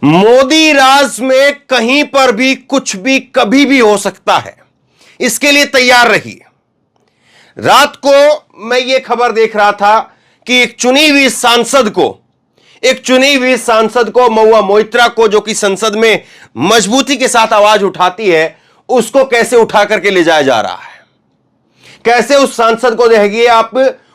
मोदी राज में कहीं पर भी कुछ भी कभी भी हो सकता है, इसके लिए तैयार रहिए। रात को मैं यह खबर देख रहा था कि एक चुनी हुई सांसद को महुआ मोइत्रा को, जो कि संसद में मजबूती के साथ आवाज उठाती है, उसको कैसे उठा करके ले जाया जा रहा है। कैसे उस सांसद को देखिए आप,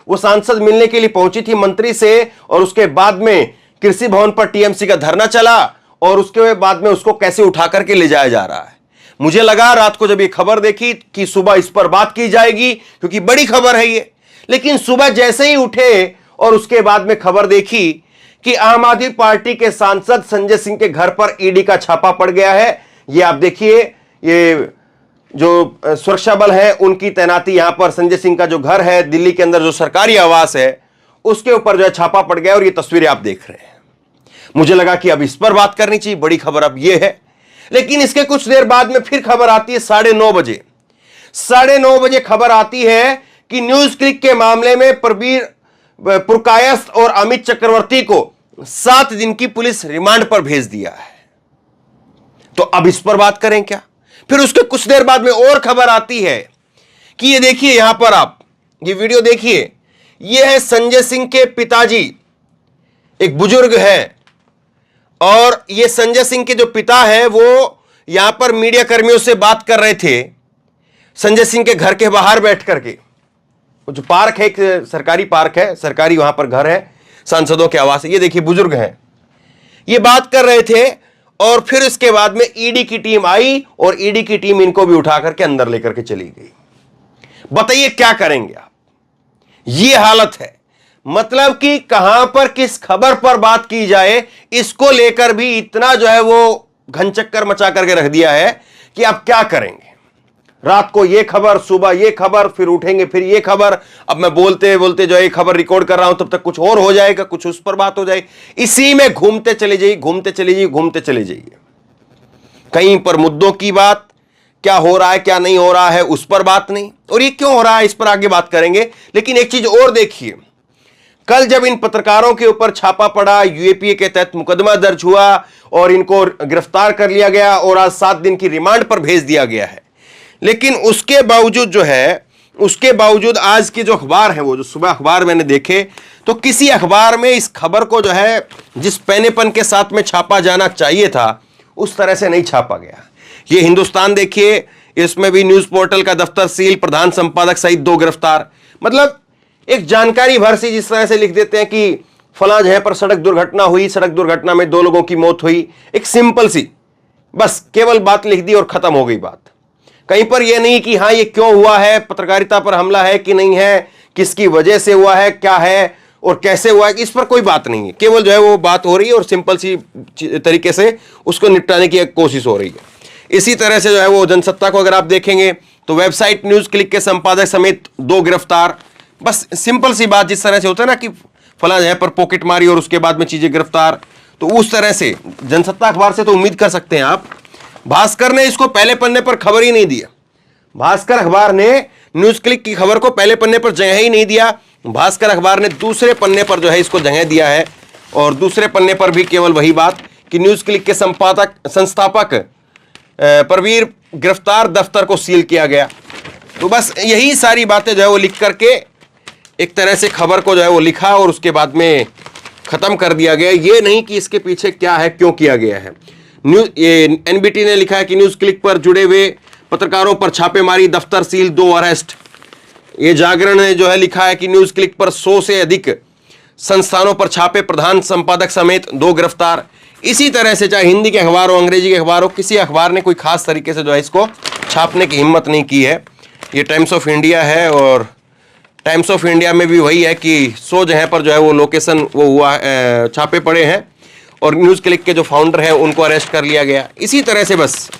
वो सांसद मिलने के लिए पहुंची थी मंत्री से, और उसके बाद में कृषि भवन पर टीएमसी का धरना चला, और उसके बाद में उसको कैसे उठा करके ले जाया जा रहा है। मुझे लगा रात को जब ये खबर देखी कि सुबह इस पर बात की जाएगी, क्योंकि बड़ी खबर है ये। लेकिन सुबह जैसे ही उठे और उसके बाद में खबर देखी कि आम आदमी पार्टी के सांसद संजय सिंह के घर पर ईडी का छापा पड़ गया है। ये आप देखिए, ये जो सुरक्षा बल है उनकी तैनाती यहां पर संजय सिंह का जो घर है दिल्ली के अंदर, जो सरकारी आवास है, उसके ऊपर जो है छापा पड़ गया, और ये तस्वीरें आप देख रहे हैं। मुझे लगा कि अब इस पर बात करनी चाहिए, बड़ी खबर अब ये है। लेकिन इसके कुछ देर बाद में फिर खबर आती है 9:30 बजे। 9:30 बजे खबर आती है कि न्यूज क्लिक के मामले में प्रवीर पुरकायस्थ और अमित चक्रवर्ती को 7 दिन की पुलिस रिमांड पर भेज दिया है। तो अब इस पर बात करें क्या? फिर उसके कुछ देर बाद में और खबर आती है कि ये देखिए, यहां पर आप ये वीडियो देखिए, ये है संजय सिंह के पिताजी, एक बुजुर्ग है, और ये संजय सिंह के जो पिता है वो यहां पर मीडिया कर्मियों से बात कर रहे थे, संजय सिंह के घर के बाहर बैठ करके। जो पार्क है, एक सरकारी पार्क है, सरकारी वहां पर घर है, सांसदों के आवास है। ये देखिए बुजुर्ग हैं, ये बात कर रहे थे, और फिर इसके बाद में ईडी की टीम आई, और ईडी की टीम इनको भी उठा करके अंदर लेकर के चली गई। बताइए क्या करेंगे आप? ये हालत है। मतलब कि कहां पर किस खबर पर बात की जाए, इसको लेकर भी इतना जो है वो घनचक्कर मचा करके रख दिया है कि आप क्या करेंगे। रात को ये खबर, सुबह ये खबर, फिर उठेंगे फिर ये खबर। अब मैं बोलते बोलते जो है खबर रिकॉर्ड कर रहा हूं, तब तक कुछ और हो जाएगा, कुछ उस पर बात हो जाएगी। इसी में घूमते चले जाइए, घूमते चले जाइए, घूमते चले जाइए। कहीं पर मुद्दों की बात, क्या हो रहा है क्या नहीं हो रहा है उस पर बात नहीं, और ये क्यों हो रहा है इस पर आगे बात करेंगे। लेकिन एक चीज और देखिए, कल जब इन पत्रकारों के ऊपर छापा पड़ा, यूएपीए के तहत मुकदमा दर्ज हुआ और इनको गिरफ्तार कर लिया गया, और आज 7 दिन की रिमांड पर भेज दिया गया है। लेकिन उसके बावजूद जो है, उसके बावजूद आज के जो अखबार है, वो जो सुबह अखबार मैंने देखे, तो किसी अखबार में इस खबर को जो है जिस पैनेपन के साथ में छापा जाना चाहिए था, उस तरह से नहीं छापा गया। ये हिंदुस्तान देखिए, इसमें भी न्यूज पोर्टल का दफ्तर सील, प्रधान संपादक सहित 2 गिरफ्तार। मतलब एक जानकारी भर सी जिस तरह से लिख देते हैं कि फलां जगह पर सड़क दुर्घटना हुई, सड़क दुर्घटना में 2 लोगों की मौत हुई। एक सिंपल सी बस केवल बात लिख दी और खत्म हो गई बात। कहीं पर यह नहीं कि हाँ ये क्यों हुआ है, पत्रकारिता पर हमला है कि नहीं है, किसकी वजह से हुआ है, क्या है और कैसे हुआ है, इस पर कोई बात नहीं है। केवल जो है वो बात हो रही है और सिंपल सी तरीके से उसको निपटाने की एक कोशिश हो रही है। इसी तरह से जो है वो जनसत्ता को अगर आप देखेंगे तो वेबसाइट न्यूज क्लिक के संपादक समेत 2 गिरफ्तार। बस सिंपल सी बात, जिस तरह से होता है ना कि फलां जगह पर पॉकेट मारी और उसके बाद में चीजें गिरफ्तार, तो उस तरह से जनसत्ता अखबार से तो उम्मीद कर सकते हैं आप। भास्कर ने इसको पहले पन्ने पर खबर ही नहीं दिया। भास्कर अखबार ने न्यूज क्लिक की खबर को पहले पन्ने पर जगह ही नहीं दिया। भास्कर अखबार ने दूसरे पन्ने पर जो है इसको जगह दिया है, और दूसरे पन्ने पर भी केवल वही बात कि न्यूज क्लिक के संस्थापक प्रवीर गिरफ्तार, दफ्तर को सील किया गया। तो बस यही सारी बातें जो है वो लिख करके एक तरह से खबर को जो है वो लिखा और उसके बाद में खत्म कर दिया गया। ये नहीं कि इसके पीछे क्या है, क्यों किया गया है। एनबीटी ने लिखा है कि न्यूज क्लिक पर जुड़े हुए पत्रकारों पर छापेमारी, दफ्तर सील, 2 अरेस्ट। ये जागरण ने जो है लिखा है कि न्यूज क्लिक पर 100 से अधिक संस्थानों पर छापे, प्रधान संपादक समेत 2 गिरफ्तार। इसी तरह से चाहे हिंदी के अखबार हो, अंग्रेजी के अखबार हो, किसी अखबार ने कोई खास तरीके से जो है इसको छापने की हिम्मत नहीं की है। ये टाइम्स ऑफ इंडिया है, और टाइम्स ऑफ इंडिया में भी वही है कि 100 जगह पर जो है वो लोकेशन वो हुआ, छापे पड़े हैं, और न्यूज क्लिक के जो फाउंडर है उनको अरेस्ट कर लिया गया। इसी तरह से बस,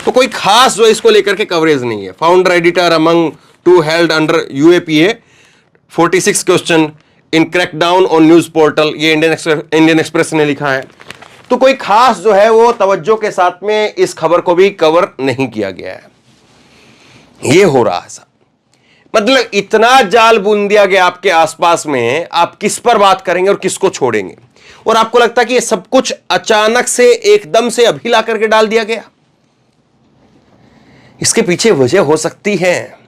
तो कोई खास जो इसको लेकर के कवरेज नहीं है। Founder editor among 2 held under UAPA, 46 question in crackdown on news portal, ये इंडियन एक्सप्रेस ने लिखा है। तो कोई खास जो है वो तवज्जो के साथ में इस खबर को भी कवर नहीं किया गया है। ये हो रहा है, मतलब इतना जाल बुन दिया गया आपके आसपास में, आप किस पर बात करेंगे और किसको छोड़ेंगे। और आपको लगता है कि ये सब कुछ अचानक से एकदम से अभी ला करके डाल दिया गया? इसके पीछे वजह हो सकती है।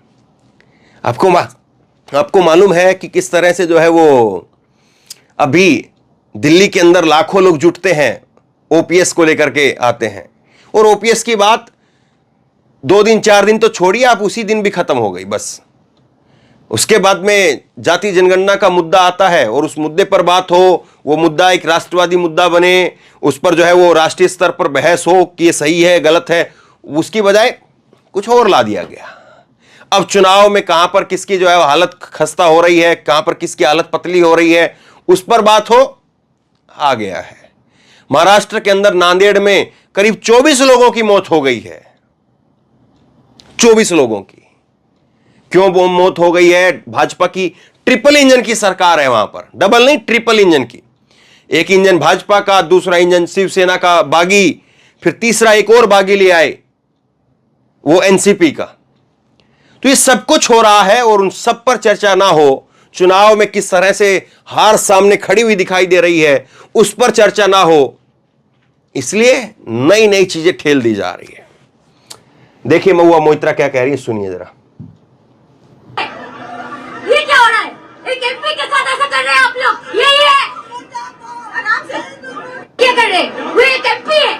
आपको मालूम है कि किस तरह से जो है वो अभी दिल्ली के अंदर लाखों लोग जुटते हैं, ओपीएस को लेकर के आते हैं, और ओपीएस की बात 2 दिन 4 दिन तो छोड़िए, आप उसी दिन भी खत्म हो गई बस। उसके बाद में जाति जनगणना का मुद्दा आता है और उस मुद्दे पर बात हो, वो मुद्दा एक राष्ट्रवादी मुद्दा बने, उस पर जो है वो राष्ट्रीय स्तर पर बहस हो कि ये सही है गलत है, उसकी बजाय कुछ और ला दिया गया। अब चुनाव में कहां पर किसकी जो है हालत खस्ता हो रही है, कहां पर किसकी हालत पतली हो रही है, उस पर बात हो, आ गया है। महाराष्ट्र के अंदर नांदेड़ में करीब 24 लोगों की मौत हो गई है। 24 लोगों की। क्यों वो मौत हो गई है? भाजपा की ट्रिपल इंजन की सरकार है वहां पर, डबल नहीं ट्रिपल इंजन की। एक इंजन भाजपा का, दूसरा इंजन शिवसेना का बागी, फिर तीसरा एक और बागी ले आए, वो एनसीपी का। तो ये सब कुछ हो रहा है और उन सब पर चर्चा ना हो, चुनाव में किस तरह से हार सामने खड़ी हुई दिखाई दे रही है उस पर चर्चा ना हो, इसलिए नई नई चीजें ठेल दी जा रही है। देखिए महुआ मोइत्रा क्या कह रही है, सुनिए जरा। ये क्या हो रहा है? एक एमपी के साथ ऐसा कर रहे हैं आप लोग, यही है? आराम से क्या कर रहे हैं? वो एक एमपी है।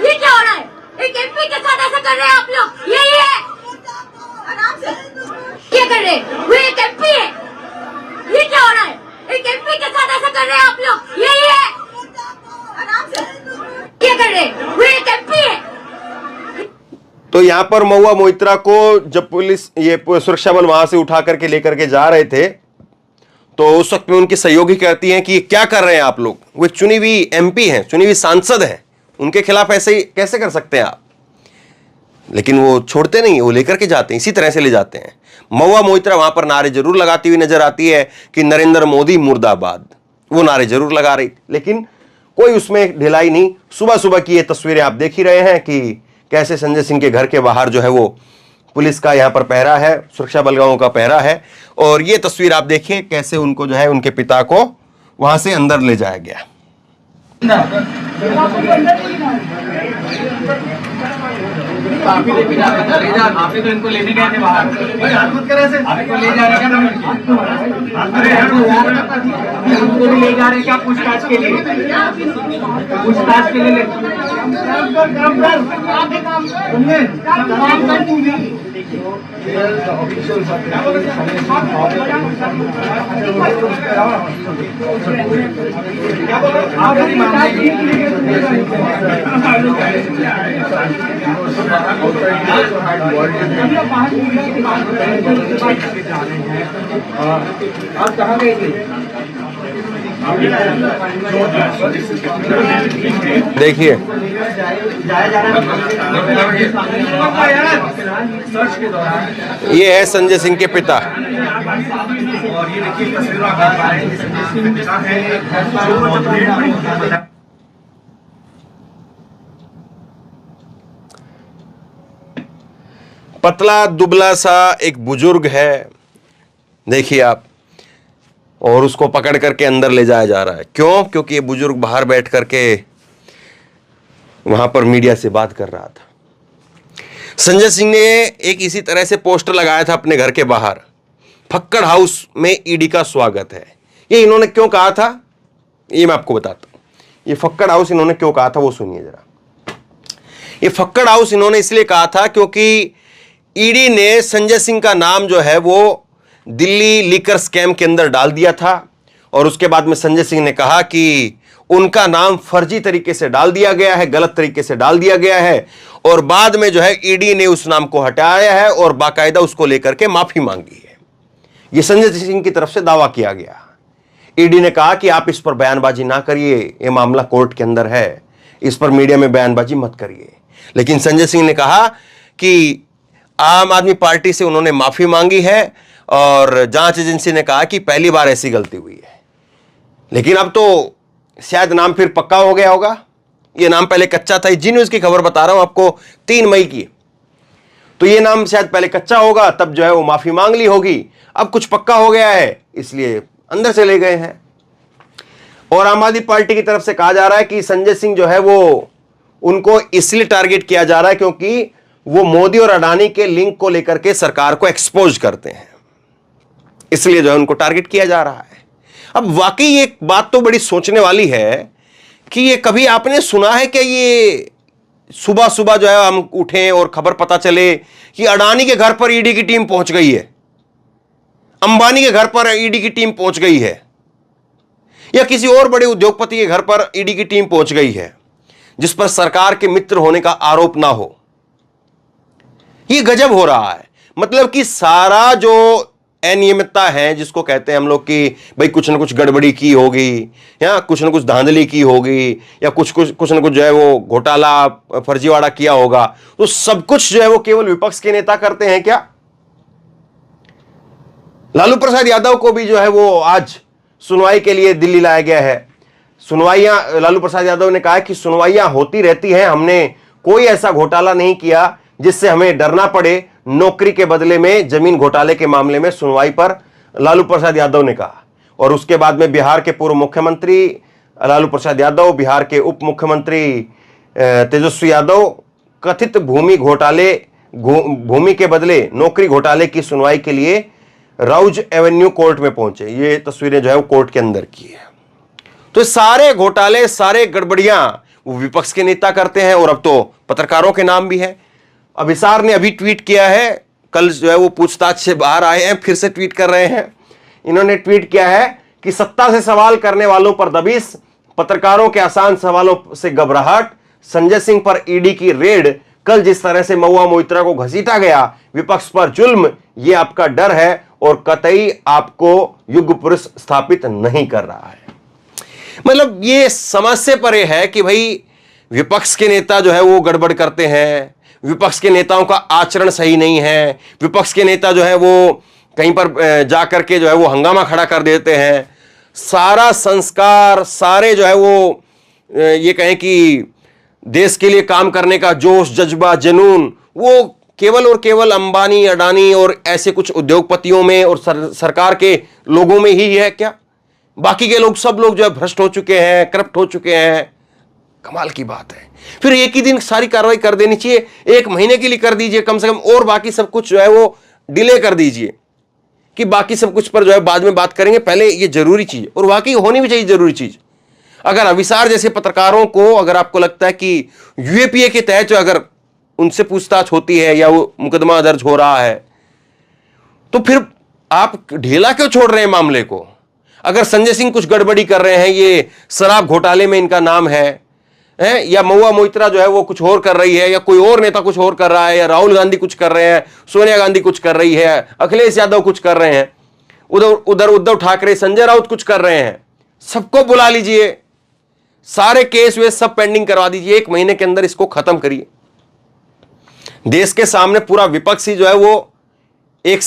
ये क्या हो रहा है? एक एमपी के साथ ऐसा कर रहे हैं आप लोग, यही है? आराम से क्या कर रहे हैं? वो एक एमपी है। ये क्या हो रहा है? एक एमपी के साथ ऐसा कर रहे हैं आप लोग, यही है? आराम से क्या कर रहे हैं? वो एक एमपी है। तो यहां पर महुआ मोइत्रा को जब पुलिस ये सुरक्षा बल वहां से उठा करके लेकर के जा रहे थे, तो उस वक्त में उनकी सहयोगी कहती हैं कि क्या कर रहे हैं आप लोग? वो चुनी हुई एमपी हैं, चुनी हुई सांसद हैं, उनके खिलाफ ऐसे ही कैसे कर सकते हैं आप? लेकिन वो छोड़ते नहीं, वो लेकर के जाते हैं, इसी तरह से ले जाते हैं। महुआ मोइत्रा वहां पर नारे जरूर लगाती हुई नजर आती है कि नरेंद्र मोदी मुर्दाबाद, वो नारे जरूर लगा रही, लेकिन कोई उसमें ढिलाई नहीं। सुबह सुबह की ये तस्वीरें आप देख ही रहे हैं कि कैसे संजय सिंह के घर के बाहर जो है वो पुलिस का यहां पर पहरा है, सुरक्षा बलगामों का पहरा है, और ये तस्वीर आप देखिए कैसे उनको जो है उनके पिता को वहां से अंदर ले जाया गया। आपने तो इनको लेने गए थे बाहर, आपको ले जा रहे क्या? हमको भी ले जा रहे क्या पूछताछ के लिए? पूछताछ के लिए आप कहाँ गए थे? देखिए ये है संजय सिंह के पिता। पतला दुबला सा एक बुजुर्ग है, देखिए आप, और उसको पकड़ करके अंदर ले जाया जा रहा है। क्यों? क्योंकि ये बुजुर्ग बाहर बैठ करके वहां पर मीडिया से बात कर रहा था। संजय सिंह ने एक इसी तरह से पोस्टर लगाया था अपने घर के बाहर, फक्कड़ हाउस में ईडी का स्वागत है। ये इन्होंने क्यों कहा था, ये मैं आपको बताता हूं। ये फक्कड़ हाउस इन्होंने क्यों कहा था वो सुनिए जरा। ये फक्कड़ हाउस इन्होंने इसलिए कहा था क्योंकि ईडी ने संजय सिंह का नाम जो है वो दिल्ली लीकर स्कैम के अंदर डाल दिया था, और उसके बाद में संजय सिंह ने कहा कि उनका नाम फर्जी तरीके से डाल दिया गया है, गलत तरीके से डाल दिया गया है, और बाद में जो है ईडी ने उस नाम को हटाया है और बाकायदा उसको लेकर के माफी मांगी है। यह संजय सिंह की तरफ से दावा किया गया। ईडी ने कहा कि आप इस पर बयानबाजी ना करिए, यह मामला कोर्ट के अंदर है, इस पर मीडिया में बयानबाजी मत करिए। लेकिन संजय सिंह ने कहा कि आम आदमी पार्टी से उन्होंने माफी मांगी है और जांच एजेंसी ने कहा कि पहली बार ऐसी गलती हुई है। लेकिन अब तो शायद नाम फिर पक्का हो गया होगा। यह नाम पहले कच्चा था, जी न्यूज़ की खबर बता रहा हूं आपको 3 मई की। तो यह नाम शायद पहले कच्चा होगा, तब जो है वो माफी मांग ली होगी। अब कुछ पक्का हो गया है, इसलिए अंदर से ले गए हैं। और आम आदमी पार्टी की तरफ से कहा जा रहा है कि संजय सिंह जो है वो उनको इसलिए टारगेट किया जा रहा है क्योंकि वो मोदी और अडानी के लिंक को लेकर के सरकार को एक्सपोज करते हैं, इसलिए जो है उनको टारगेट किया जा रहा है। अब वाकई एक बात तो बड़ी सोचने वाली है कि ये कभी आपने सुना है कि ये सुबह सुबह जो है हम उठें और खबर पता चले कि अडानी के घर पर ईडी की टीम पहुंच गई है, अंबानी के घर पर ईडी की टीम पहुंच गई है, या किसी और बड़े उद्योगपति के घर पर ईडी की टीम पहुंच गई है जिस पर सरकार के मित्र होने का आरोप ना हो। ये गजब हो रहा है। मतलब कि सारा जो अनियमितता है जिसको कहते हैं हम लोग कि भाई कुछ ना कुछ गड़बड़ी की होगी या कुछ ना कुछ धांधली की होगी या कुछ ना कुछ जो है वो घोटाला फर्जीवाड़ा किया होगा, तो सब कुछ जो है वो केवल विपक्ष के नेता करते हैं क्या? लालू प्रसाद यादव को भी जो है वो आज सुनवाई के लिए दिल्ली लाया गया है। सुनवाइयां, लालू प्रसाद यादव ने कहा कि सुनवाइयां होती रहती हैं, हमने कोई ऐसा घोटाला नहीं किया जिससे हमें डरना पड़े। नौकरी के बदले में जमीन घोटाले के मामले में सुनवाई पर लालू प्रसाद यादव ने कहा। और उसके बाद में बिहार के पूर्व मुख्यमंत्री लालू प्रसाद यादव, बिहार के उप मुख्यमंत्री तेजस्वी यादव कथित भूमि के बदले नौकरी घोटाले की सुनवाई के लिए राउज एवेन्यू कोर्ट में पहुंचे। ये तस्वीरें जो है वो कोर्ट के अंदर की है। तो सारे घोटाले, सारे गड़बड़ियां वो विपक्ष के नेता करते हैं और अब तो पत्रकारों के नाम भी है। अभिसार ने अभी ट्वीट किया है, कल जो है वो पूछताछ से बाहर आए हैं, फिर से ट्वीट कर रहे हैं। इन्होंने ट्वीट किया है कि सत्ता से सवाल करने वालों पर दबिश, पत्रकारों के आसान सवालों से घबराहट, संजय सिंह पर ईडी की रेड, कल जिस तरह से महुआ मोइत्रा को घसीटा गया, विपक्ष पर जुल्म, ये आपका डर है और कतई आपको युग पुरुष स्थापित नहीं कर रहा है। मतलब ये समझ से परे है कि भाई विपक्ष के नेता जो है वो गड़बड़ करते हैं, विपक्ष के नेताओं का आचरण सही नहीं है, विपक्ष के नेता जो है वो कहीं पर जाकर के जो है वो हंगामा खड़ा कर देते हैं। सारा संस्कार, सारे जो है वो ये कहें कि देश के लिए काम करने का जोश, जज्बा, जुनून, वो केवल और केवल अंबानी, अडानी और ऐसे कुछ उद्योगपतियों में और सरकार के लोगों में ही है क्या? बाकी के लोग, सब लोग जो है भ्रष्ट हो चुके हैं, करप्ट हो चुके हैं। कमाल की बात है। फिर एक ही दिन सारी कार्रवाई कर देनी चाहिए, 1 महीने के लिए कर दीजिए कम से कम, और बाकी सब कुछ जो है वो डिले कर दीजिए कि बाकी सब कुछ पर जो है बाद में बात करेंगे, पहले ये जरूरी चीज, और वाकई होनी भी चाहिए जरूरी चीज। अगर अभिसार जैसे पत्रकारों को, अगर आपको लगता है कि यूएपीए के तहत जो अगर उनसे पूछताछ होती है या वो मुकदमा दर्ज हो रहा है, तो फिर आप ढीला क्यों छोड़ रहे हैं मामले को? अगर संजय सिंह कुछ गड़बड़ी कर रहे हैं, ये शराब घोटाले में इनका नाम है, या महुआ मोइत्रा जो है वो कुछ और कर रही है, या कोई और नेता कुछ और कर रहा है, या राहुल गांधी कुछ कर रहे हैं, सोनिया गांधी कुछ कर रही है, अखिलेश यादव कुछ कर रहे हैं, उधर उद्धव ठाकरे, संजय राउत कुछ कर रहे हैं, सबको बुला लीजिए, सारे केस वे सब पेंडिंग करवा दीजिए, 1 महीने के अंदर इसको खत्म करिए। देश के सामने पूरा विपक्ष ही जो है वो एक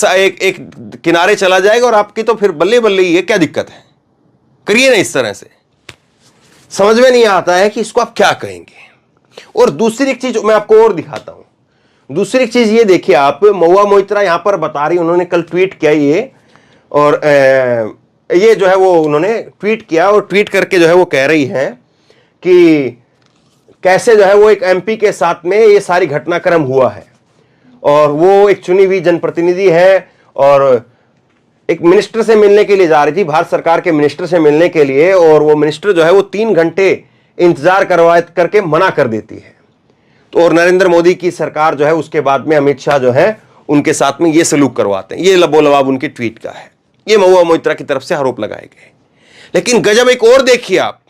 किनारे चला जाएगा और आपकी तो फिर बल्ले बल्ले ही है। क्या दिक्कत है? करिए ना इस तरह से। समझ में नहीं आता है कि इसको आप क्या कहेंगे। और दूसरी एक चीज मैं आपको और दिखाता हूं। दूसरी एक चीज ये देखिए आप, महुआ मोइत्रा यहां पर बता रही, उन्होंने कल ट्वीट किया ये, और ये जो है वो उन्होंने ट्वीट किया और ट्वीट करके जो है वो कह रही हैं कि कैसे जो है वो एक एमपी के साथ में ये सारी घटनाक्रम हुआ है, और वो एक चुनी हुई जनप्रतिनिधि है और एक मिनिस्टर से मिलने के लिए जा रही थी, भारत सरकार के मिनिस्टर से मिलने के लिए, और वो मिनिस्टर जो है वो 3 घंटे इंतजार करवा करके मना कर देती है। तो और नरेंद्र मोदी की सरकार जो है उसके बाद में अमित शाह जो है उनके साथ में ये सलूक करवाते हैं। ये लबोलवाब उनकी ट्वीट का है। ये महुआ मोइत्रा की तरफ से आरोप लगाए गए। लेकिन गजब एक और देखिए आप,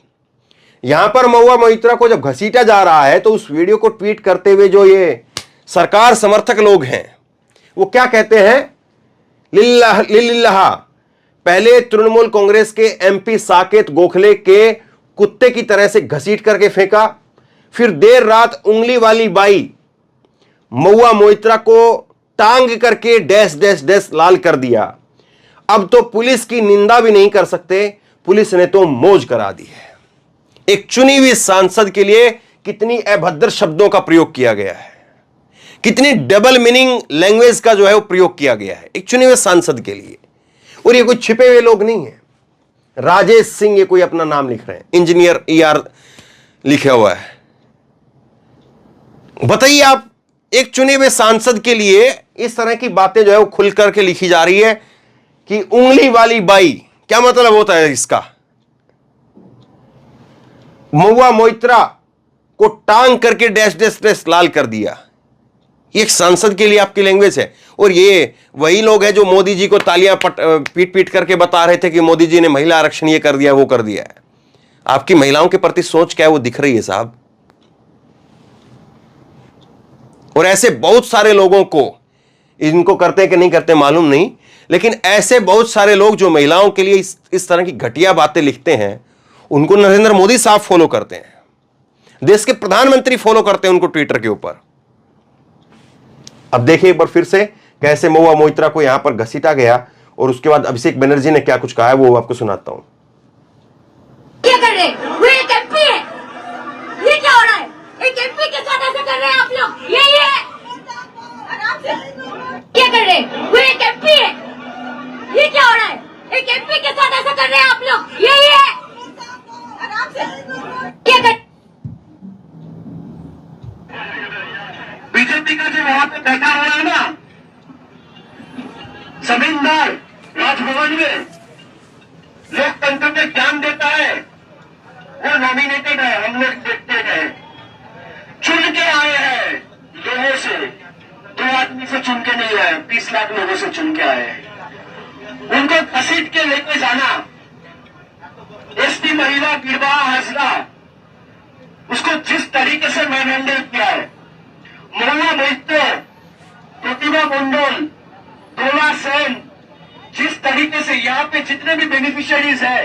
यहां पर महुआ मोइत्रा को जब घसीटा जा रहा है तो उस वीडियो को ट्वीट करते हुए जो ये सरकार समर्थक लोग हैं वो क्या कहते हैं, लिल्लाह, पहले तृणमूल कांग्रेस के एमपी साकेत गोखले के कुत्ते की तरह से घसीट करके फेंका, फिर देर रात उंगली वाली बाई महुआ मोइत्रा को टांग करके डैश डैश डैश लाल कर दिया। अब तो पुलिस की निंदा भी नहीं कर सकते, पुलिस ने तो मौज करा दी है। एक चुनी हुई सांसद के लिए कितनी अभद्र शब्दों का प्रयोग किया गया है, कितनी डबल मीनिंग लैंग्वेज का जो है वो प्रयोग किया गया है एक चुने हुए सांसद के लिए। और ये कोई छिपे हुए लोग नहीं है, राजेश सिंह, ये कोई अपना नाम लिख रहे हैं, इंजीनियर ER लिखा हुआ है। बताइए आप, एक चुने हुए सांसद के लिए इस तरह की बातें जो है वो खुल करके लिखी जा रही है कि उंगली वाली बाई, क्या मतलब होता है इसका? महुआ मोइत्रा को टांग करके डैश डैश डैश लाल कर दिया। ये एक सांसद के लिए आपकी लैंग्वेज है। और ये वही लोग हैं जो मोदी जी को तालियां पीट पीट करके बता रहे थे कि मोदी जी ने महिला आरक्षण ये कर दिया, वो कर दिया है। आपकी महिलाओं के प्रति सोच क्या है वो दिख रही है साहब। और ऐसे बहुत सारे लोगों को, इनको करते हैं कि नहीं करते मालूम नहीं, लेकिन ऐसे बहुत सारे लोग जो महिलाओं के लिए इस तरह की घटिया बातें लिखते हैं, उनको नरेंद्र मोदी साहब फॉलो करते हैं, देश के प्रधानमंत्री फॉलो करते हैं उनको ट्विटर के ऊपर। अब देखिए एक बार फिर से कैसे महुआ मोइत्रा को यहां पर घसीटा गया और उसके बाद अभिषेक बनर्जी ने क्या कुछ कहा है वो आपको सुनाता हूं। क्या कर रहे? वो एक एमपी है। ये क्या हो रहा है? एक एमपी के साथ ऐसा कर रहे हैं आप लोग? यही है। आराम से। क्या कर रहे? वो एक एमपी है। ये क्या हो रहा है? एक एमपी के साथ ऐसा कर रहे हैं आप लोग? यही है। आराम से। क्या कर? बीजेपी का जो वहां पे बैठा हुआ है ना जमींदार राजभवन में लोकतंत्र में ज्ञान देता है, वो नॉमिनेटेड है, हम लोग देखते हैं, चुन के आए हैं लोगों से, 2 आदमी से चुन के नहीं आए, 20 लाख लोगों से चुन के आए हैं। उनको घसीट के लेके जाना, एसटी महिला गिरवा हाजरा, उसको जिस तरीके से मैन हैंडल किया है, महुआ मोइत्रा, प्रतिभा मंडल, डोला सेन, जिस तरीके से यहाँ पे जितने भी बेनिफिशियरीज है,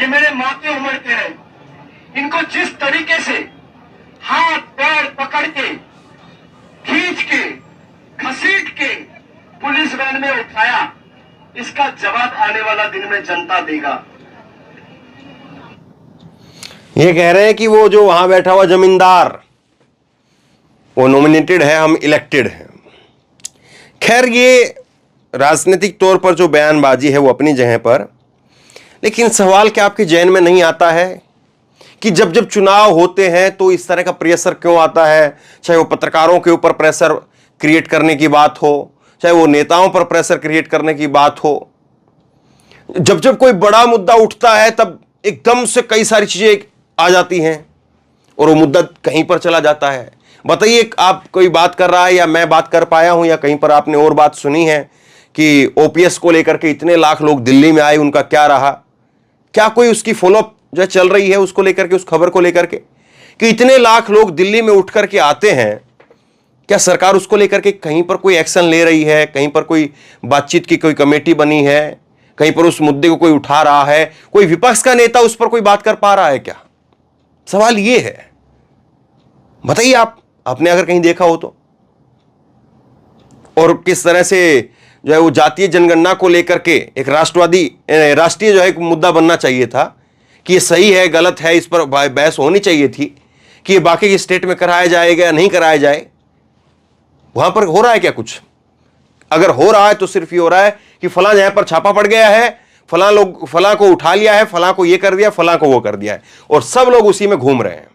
ये मेरे माँ के उम्र के हैं, इनको जिस तरीके से हाथ पैर पकड़ के, खींच के, घसीट के पुलिस वैन में उठाया, इसका जवाब आने वाला दिन में जनता देगा। ये कह रहे हैं कि वो जो वहां बैठा हुआ जमींदार वो नॉमिनेटेड है, हम इलेक्टेड हैं। खैर ये राजनीतिक तौर पर जो बयानबाजी है वो अपनी जगह पर, लेकिन सवाल क्या आपके जहन में नहीं आता है कि जब जब चुनाव होते हैं तो इस तरह का प्रेशर क्यों आता है? चाहे वो पत्रकारों के ऊपर प्रेशर क्रिएट करने की बात हो, चाहे वो नेताओं पर प्रेशर क्रिएट करने की बात हो, जब जब कोई बड़ा मुद्दा उठता है तब एकदम से कई सारी चीजें आ जाती हैं और वो मुद्दा कहीं पर चला जाता है। बताइए, आप कोई बात कर रहा है या मैं बात कर पाया हूं या कहीं पर आपने और बात सुनी है कि ओपीएस को लेकर के इतने लाख लोग दिल्ली में आए, उनका क्या रहा? क्या कोई उसकी फॉलोअप जो चल रही है उसको लेकर के, उस खबर को लेकर के कि इतने लाख लोग दिल्ली में उठ करके आते हैं, क्या सरकार उसको लेकर के कहीं पर कोई एक्शन ले रही है? कहीं पर कोई बातचीत की कोई कमेटी बनी है? कहीं पर उस मुद्दे को कोई उठा रहा है? कोई विपक्ष का नेता उस पर कोई बात कर पा रहा है क्या? सवाल ये है। बताइए आपने अगर कहीं देखा हो तो। और किस तरह से जो है वो जातीय जनगणना को लेकर के एक राष्ट्रीय जो है एक मुद्दा बनना चाहिए था कि ये सही है गलत है, इस पर बहस होनी चाहिए थी कि ये बाकी के स्टेट में कराया जाएगा या नहीं कराया जाए। वहां पर हो रहा है क्या कुछ? अगर हो रहा है तो सिर्फ ये हो रहा है कि फलां जगह पर छापा पड़ गया है, फलां को उठा लिया है, फलां को ये कर दिया, फलां को वो कर दिया है, और सब लोग उसी में घूम रहे हैं।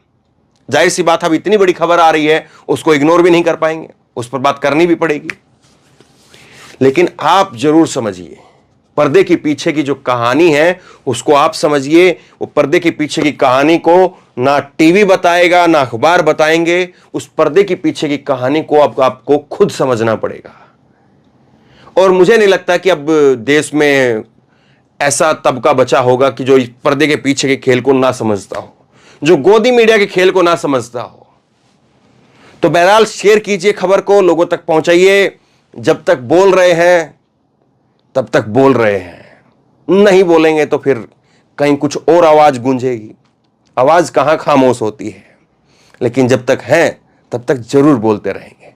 जाहिर सी बात, अब इतनी बड़ी खबर आ रही है, उसको इग्नोर भी नहीं कर पाएंगे, उस पर बात करनी भी पड़ेगी। लेकिन आप जरूर समझिए, पर्दे के पीछे की जो कहानी है उसको आप समझिए। वो पर्दे के पीछे की कहानी को ना टीवी बताएगा ना अखबार बताएंगे, उस पर्दे के पीछे की कहानी को आपको खुद समझना पड़ेगा। और मुझे नहीं लगता कि अब देश में ऐसा तबका बचा होगा कि जो इस पर्दे के पीछे के खेल को ना समझता हो, जो गोदी मीडिया के खेल को ना समझता हो। तो बहरहाल शेयर कीजिए खबर को, लोगों तक पहुंचाइए। जब तक बोल रहे हैं तब तक बोल रहे हैं, नहीं बोलेंगे तो फिर कहीं कुछ और आवाज गूंजेगी। आवाज कहां खामोश होती है, लेकिन जब तक हैं तब तक जरूर बोलते रहेंगे।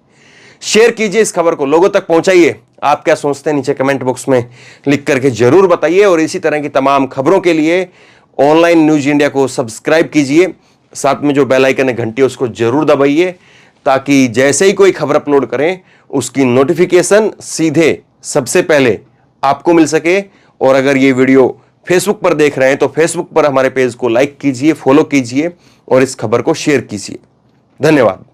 शेयर कीजिए इस खबर को, लोगों तक पहुंचाइए। आप क्या सोचते हैं नीचे कमेंट बॉक्स में लिख करके जरूर बताइए। और इसी तरह की तमाम खबरों के लिए ऑनलाइन न्यूज इंडिया को सब्सक्राइब कीजिए, साथ में जो बेल आइकन है घंटी उसको जरूर दबाइए, ताकि जैसे ही कोई खबर अपलोड करें उसकी नोटिफिकेशन सीधे सबसे पहले आपको मिल सके। और अगर ये वीडियो फेसबुक पर देख रहे हैं तो फेसबुक पर हमारे पेज को लाइक कीजिए, फॉलो कीजिए और इस खबर को शेयर कीजिए। धन्यवाद।